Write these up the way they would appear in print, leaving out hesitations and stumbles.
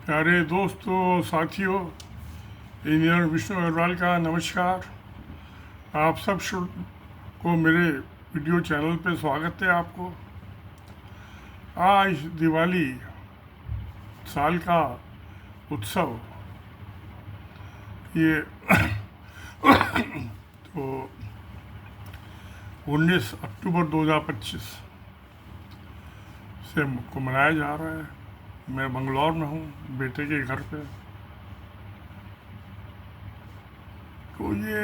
प्यारे दोस्तों, साथियों, इंजीनियर विष्णु अग्रवाल का नमस्कार। आप सब को मेरे वीडियो चैनल पे स्वागत है। आपको आज दिवाली साल का उत्सव, ये तो 19 अक्टूबर 2025 से को मनाया जा रहा है। मैं बंगलौर में हूँ, बेटे के घर पे। तो ये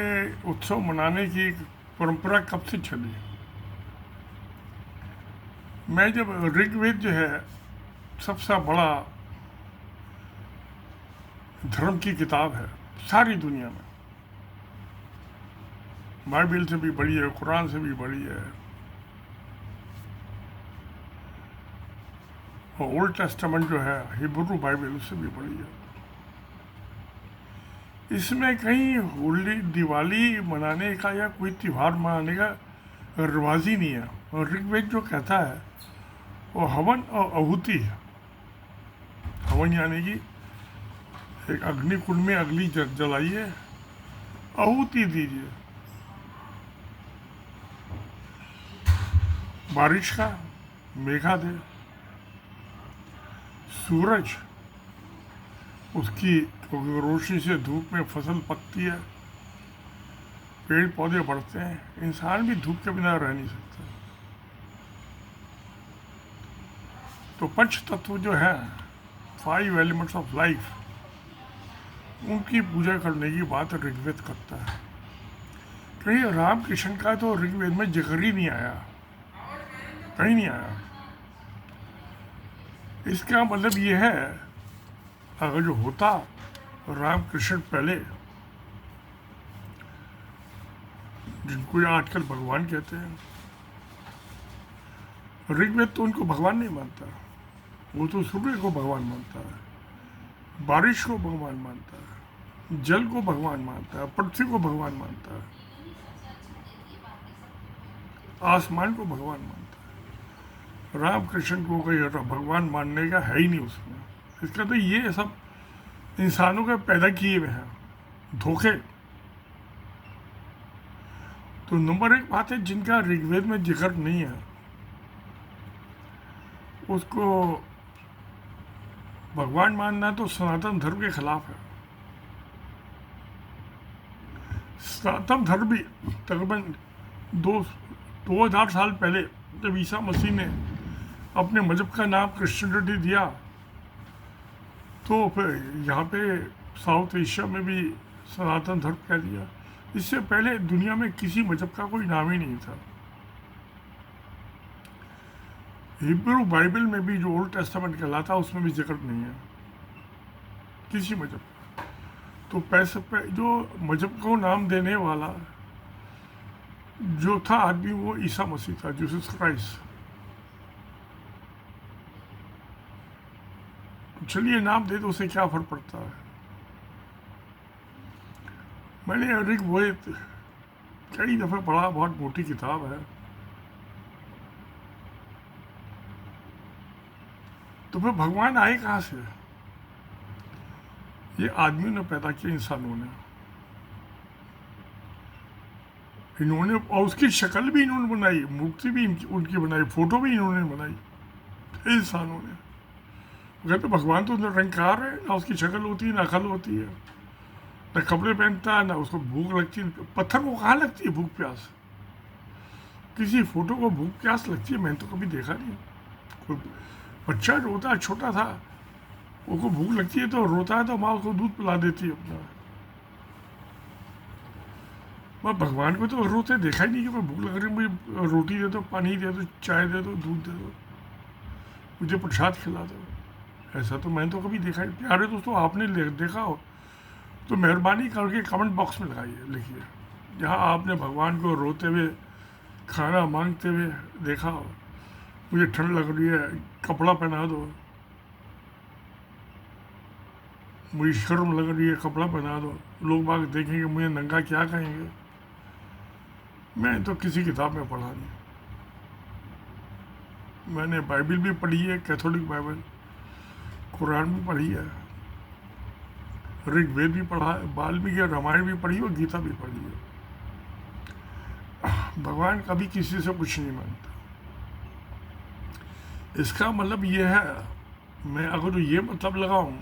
उत्सव मनाने की परंपरा कब से चली? मैं जब ऋग्वेद जो है सबसे बड़ा धर्म की किताब है सारी दुनिया में, बाइबल से भी बड़ी है, कुरान से भी बड़ी है, और ओल्ड टेस्टामेंट जो है हिब्रू बाइबल उससे भी बड़ी है। इसमें कहीं होली दिवाली मनाने का या कोई त्यौहार मनाने का रिवाज ही नहीं है। और ऋग्वेद जो कहता है वो हवन और आहुति है। हवन यानी कि एक अग्नि कुंड में अग्नि जलाइए, आहुति दीजिए, बारिश का मेघा दे, सूरज उसकी रोशनी से धूप में फसल पकती है, पेड़ पौधे बढ़ते हैं, इंसान भी धूप के बिना रह नहीं सकता। तो पंच तत्व जो है, 5 एलिमेंट्स ऑफ लाइफ, उनकी पूजा करने की बात ऋग्वेद करता है। कहीं रामकृष्ण का तो ऋग्वेद में जिक्र ही नहीं आया, कहीं नहीं आया। इसका मतलब ये है, अगर जो होता रामकृष्ण पहले, जिनको आजकल भगवान कहते हैं, ऋग्वेद तो उनको भगवान नहीं मानता। वो तो सूर्य को भगवान मानता है, बारिश को भगवान मानता है, जल को भगवान मानता है, पृथ्वी को भगवान मानता है, आसमान को भगवान मानता है। रामकृष्ण को कोई भगवान मानने का है ही नहीं उसमें। इसका तो ये सब इंसानों के पैदा किए हुए हैं धोखे। तो नंबर एक बात है, जिनका ऋग्वेद में जिक्र नहीं है उसको भगवान मानना तो सनातन धर्म के खिलाफ है। सनातन धर्म भी तकरीबन 2000 साल पहले जब ईसा मसीह ने अपने मजहब का नाम क्रिश्चियनिटी दिया, तो फिर यहाँ पे साउथ एशिया में भी सनातन धर्म कह दिया। इससे पहले दुनिया में किसी मजहब का कोई नाम ही नहीं था। हिब्रू बाइबल में भी जो ओल्ड टेस्टामेंट कहलाता उसमें भी जिक्र नहीं है किसी मजहब का। तो पैसे पे जो मजहब को नाम देने वाला जो था आदमी, वो ईसा मसीह था, जीसस क्राइस्ट। चलिए नाम दे दो, उसे क्या फर्क पड़ता है। मैंने ऋग्वेद कई दफे पढ़ा, बहुत मोटी किताब है। तो फिर भगवान आए कहाँ से? ये आदमियों ने पैदा किया, इंसानों ने। इन्होंने, और उसकी शक्ल भी इन्होंने बनाई, मूर्ति भी उनकी बनाई, फोटो भी इन्होंने बनाई, इंसानों ने। कहते भगवान तो निरंकार है, ना उसकी शक्ल होती है, ना अकल होती है, ना कपड़े पहनता है, ना उसको भूख लगती है। पत्थर को कहाँ लगती है भूख प्यास? किसी फोटो को भूख प्यास लगती है? मैंने तो कभी देखा नहीं। कोई बच्चा रोता है, छोटा था, उसको भूख लगती है तो रोता है, तो माँ उसको दूध पिला देती है अपना। मैं भगवान को तो रोते देखा ही नहीं कि मैं भूख लग रही है, मुझे रोटी दे दो, पानी दे दो, चाय दे दो, दूध दे दो, मुझे प्रसाद खिला दो। ऐसा तो मैंने तो कभी देखा ही। प्यारे दोस्तों, आपने देखा हो तो मेहरबानी करके कमेंट बॉक्स में लगाइए, लिखिए, जहाँ आपने भगवान को रोते हुए, खाना मांगते हुए देखा हो। मुझे ठंड लग रही है, कपड़ा पहना दो, मुझे शर्म लग रही है, कपड़ा पहना दो। लोग बाग देखेंगे मुझे नंगा, क्या कहेंगे? मैं तो किसी किताब में पढ़ा नहीं। मैंने बाइबल भी पढ़ी है, कैथोलिक बाइबल, कुरान भी पढ़ी है, ऋग्वेद भी पढ़ा है, वाल्मीकि रामायण भी पढ़ी और गीता भी पढ़ी है। भगवान कभी किसी से कुछ नहीं मांगता। इसका मतलब ये है, मैं अगर ये मतलब लगाऊं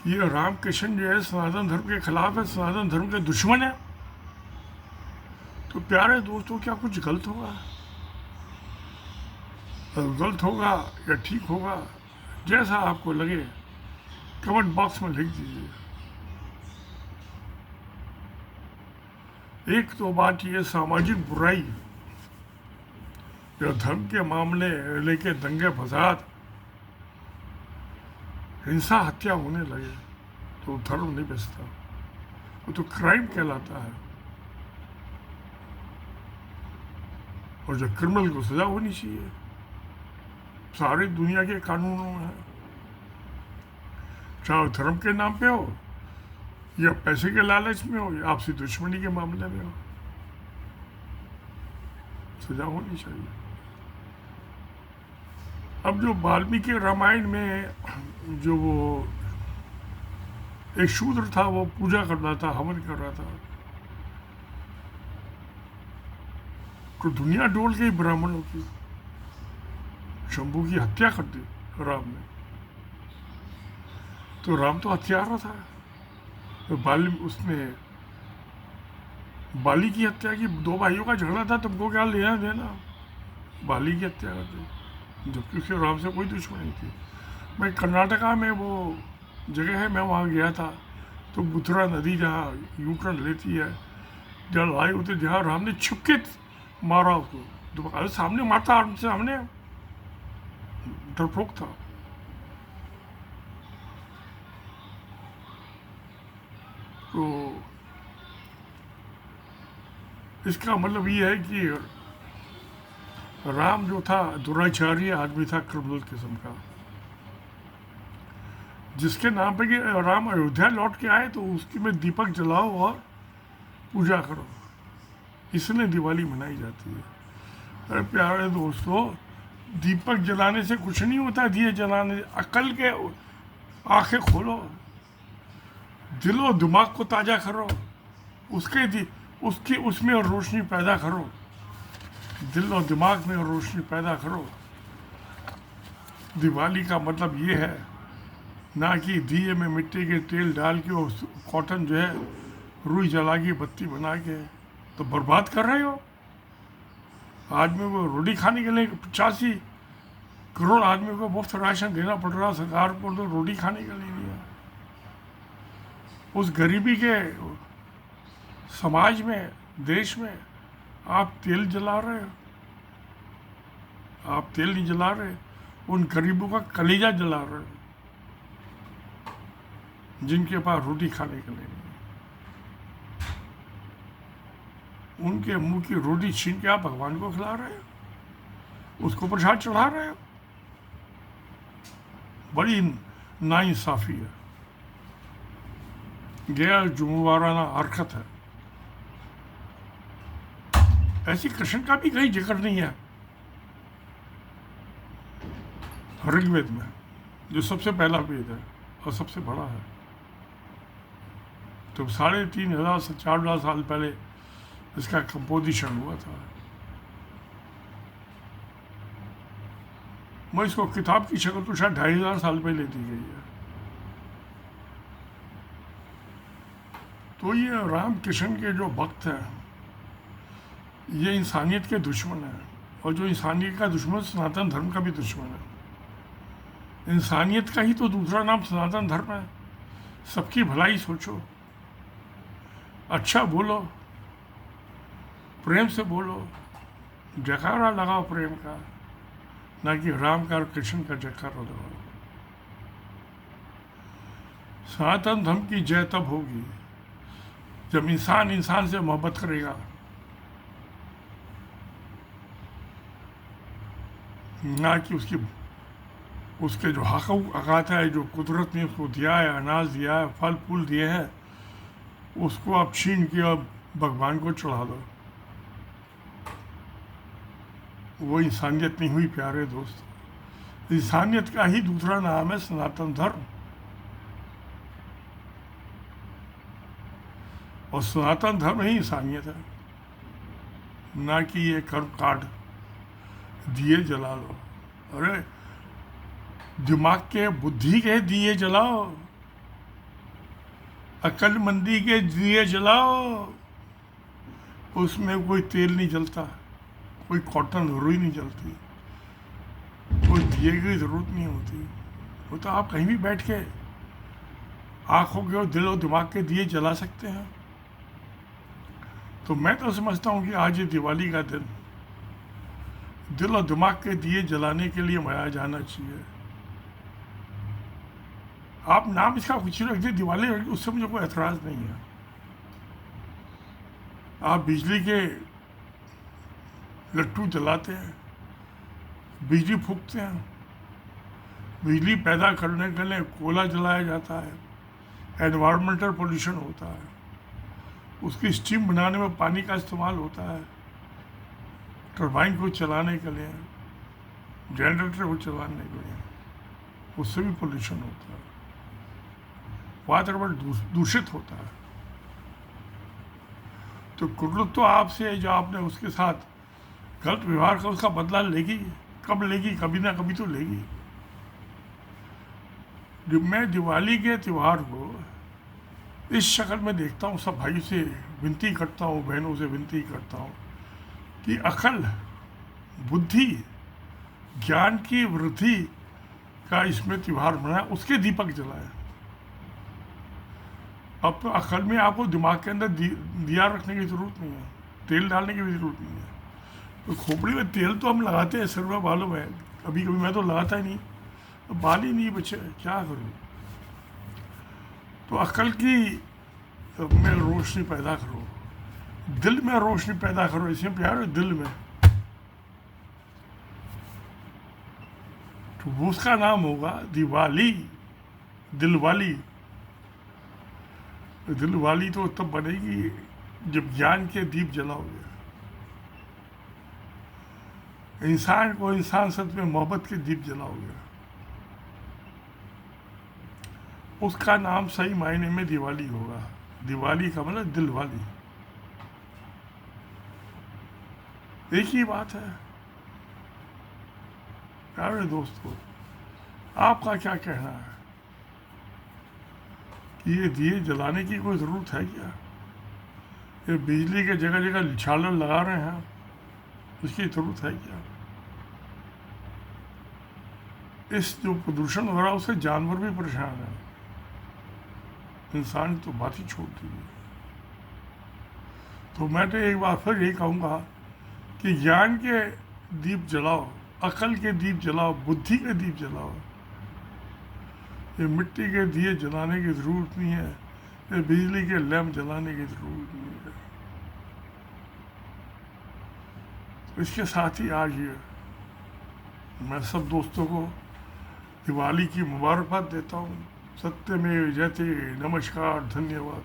कि ये रामकृष्ण जो है सनातन धर्म के खिलाफ है, सनातन धर्म के दुश्मन है, तो प्यारे दोस्तों क्या कुछ गलत होगा? गलत होगा या ठीक होगा, जैसा आपको लगे कमेंट बॉक्स में लिख दीजिए। एक तो बात ये, सामाजिक बुराई जो धर्म के मामले लेके दंगे फसाद हिंसा हत्या होने लगे तो धर्म नहीं बचता, वो तो क्राइम कहलाता है। और जो क्रिमिनल को सजा होनी चाहिए, सारी दुनिया के कानूनों में है, चाहे धर्म के नाम पे हो या पैसे के लालच में हो या आपसी दुश्मनी के मामले में हो, सजा होनी चाहिए। अब जो वाल्मीकि रामायण में जो वो एक शूद्र था, वो पूजा कर रहा था, हवन कर रहा था, तो दुनिया डोल गई ब्राह्मणों की, शंभू की हत्या कर दी राम ने। तो राम तो हत्यारा था, तो उसने बाली की हत्या की। दो भाइयों का झगड़ा था, तुमको क्या लेना देना, बाली की हत्या कर दी, जबकि उसके राम से कोई दुश्मनी थी। मैं कर्नाटका में वो जगह है, मैं वहाँ गया था, तो बुथरा नदी जहाँ यू टर्न लेती है, जहाँ लड़ाई होती, जहाँ राम ने छुपके मारा उसको, तो सामने मारता, आर्म से सामने, डरपोक था। तो इसका मतलब ये है कि राम जो था दुराचारी आदमी था, क्रिमिनल किस्म का, जिसके नाम पे कि राम अयोध्या लौट के आए तो उसकी में दीपक जलाओ और पूजा करो, इसलिए दिवाली मनाई जाती है। अरे प्यारे दोस्तों, दीपक जलाने से कुछ नहीं होता, दिए जलाने, अकल के आंखें खोलो, दिलो दिमाग को ताज़ा करो, उसमें रोशनी पैदा करो, दिल और दिमाग में रोशनी पैदा करो। दिवाली का मतलब ये है ना कि दिए में मिट्टी के तेल डाल के और कॉटन जो है रुई जला के बत्ती बना के तो बर्बाद कर रहे हो। आदमी को रोटी खाने के लिए 85 करोड़ आदमी को मुफ्त राशन देना पड़ रहा सरकार को, तो रोटी खाने के लिए नहीं है। उस गरीबी के समाज में, देश में आप तेल जला रहे हो, आप तेल नहीं जला रहे, उन गरीबों का कलेजा जला रहे हो जिनके पास रोटी खाने के लिए नहीं। उनके मुंह की रोटी छीन के आप भगवान को खिला रहे हो, उसको प्रसाद चढ़ा रहे हो। बड़ी नाइंसाफी है, गैर जुम्मेवाराना हरकत है। ऐसी कृष्ण का भी कहीं जिक्र नहीं है ऋग्वेद में, जो सबसे पहला वेद है और सबसे बड़ा है। तो 3500 से 4000 साल पहले इसका कंपोजिशन हुआ था। मैं इसको किताब की शक्ल तो शायद 2500 साल पहले दी गई है। तो ये राम कृष्ण के जो भक्त हैं, ये इंसानियत के दुश्मन हैं, और जो इंसानियत का दुश्मन सनातन धर्म का भी दुश्मन है। इंसानियत का ही तो दूसरा नाम सनातन धर्म है। सबकी भलाई सोचो, अच्छा बोलो, प्रेम से बोलो, जयकारा लगाओ प्रेम का, ना कि राम का और कृष्ण का जयकारा लगाओ। सनातन धर्म की जय तब होगी जब इंसान इंसान से मोहब्बत करेगा, ना कि उसके जो हक़ है, जो कुदरत ने उसको दिया है, अनाज दिया है, फल फूल दिए हैं, उसको आप छीन के अब भगवान को चढ़ा दो। वो इंसानियत नहीं हुई प्यारे दोस्त। इंसानियत का ही दूसरा नाम है सनातन धर्म। और सनातन धर्म ही इंसानियत है, ना कि ये कर्म कांड। दिए जला लो, अरे दिमाग के, बुद्धि के दिए जलाओ, अक्लमंदी के दिए जलाओ। उसमें कोई तेल नहीं जलता, कोई कॉटन रुई नहीं जलती, कोई दिए की ज़रूरत नहीं होती। वो तो आप कहीं भी बैठ के आँखों के और दिल और दिमाग के दिए जला सकते हैं। तो मैं तो समझता हूँ कि आज ये दिवाली का दिन दिल और दिमाग के दिए जलाने के लिए मनाया जाना चाहिए। आप नाम इसका कुछ रख दिए दिवाली, उससे मुझे कोई एतराज़ नहीं है। आप बिजली के लट्टू जलाते हैं, बिजली फूकते हैं, बिजली पैदा करने के लिए कोयला जलाया जाता है, एनवायरमेंटल पोल्यूशन होता है, उसकी स्टीम बनाने में पानी का इस्तेमाल होता है, टरबाइन को चलाने के लिए, जनरेटर को चलाने के लिए, उससे भी पोल्यूशन होता है, वातावरण दूषित होता है। तो कुदरत तो आपसे है, जो आपने उसके साथ गलत व्यवहार का उसका बदला लेगी। कब लेगी? कभी ना कभी तो लेगी। मैं दिवाली के त्यौहार को इस शक्ल में देखता हूँ, सब भाई से विनती करता हूँ, बहनों से विनती करता हूँ कि अकल, बुद्धि, ज्ञान की वृद्धि का इसमें त्यौहार मनाए, उसके दीपक जलाए। अब तो अकल में आपको दिमाग के अंदर दिया रखने की ज़रूरत नहीं है, तेल डालने की भी ज़रूरत नहीं है। तो खोपड़ी में तेल तो हम लगाते हैं सिर में, बालों में, कभी कभी मैं तो लगाता ही नहीं, तो बाल ही नहीं बचे, क्या करूँ। तो अकल की में रोशनी पैदा करो, दिल में रोशनी पैदा करो, इसमें प्यार है दिल में। तो वो उसका नाम होगा दिवाली, दिलवाली। दिलवाली तो तब बनेगी जब ज्ञान के दीप जलाओगे, इंसान को इंसान सच में मोहब्बत के दीप जलाओगे, उसका नाम सही मायने में दिवाली होगा। दिवाली का मतलब दिलवाली, एक ही बात है। प्यारे दोस्तों, आपका क्या कहना है कि ये दिए जलाने की कोई ज़रूरत है क्या? ये बिजली के जगह जगह झालर लगा रहे हैं, उसकी ज़रूरत है क्या? इस जो प्रदूषण हो रहा है उससे जानवर भी परेशान है, इंसान तो बात ही छोड़ दीजिए। तो मैं तो एक बार फिर यही कहूँगा कि ज्ञान के दीप जलाओ, अकल के दीप जलाओ, बुद्धि के दीप जलाओ। ये मिट्टी के दिए जलाने की ज़रूरत नहीं है, ये बिजली के लैंप जलाने की ज़रूरत नहीं है। तो इसके साथ ही आज ये मैं सब दोस्तों को दिवाली की मुबारकबाद देता हूँ। सत्यमेव जयते। नमस्कार, धन्यवाद।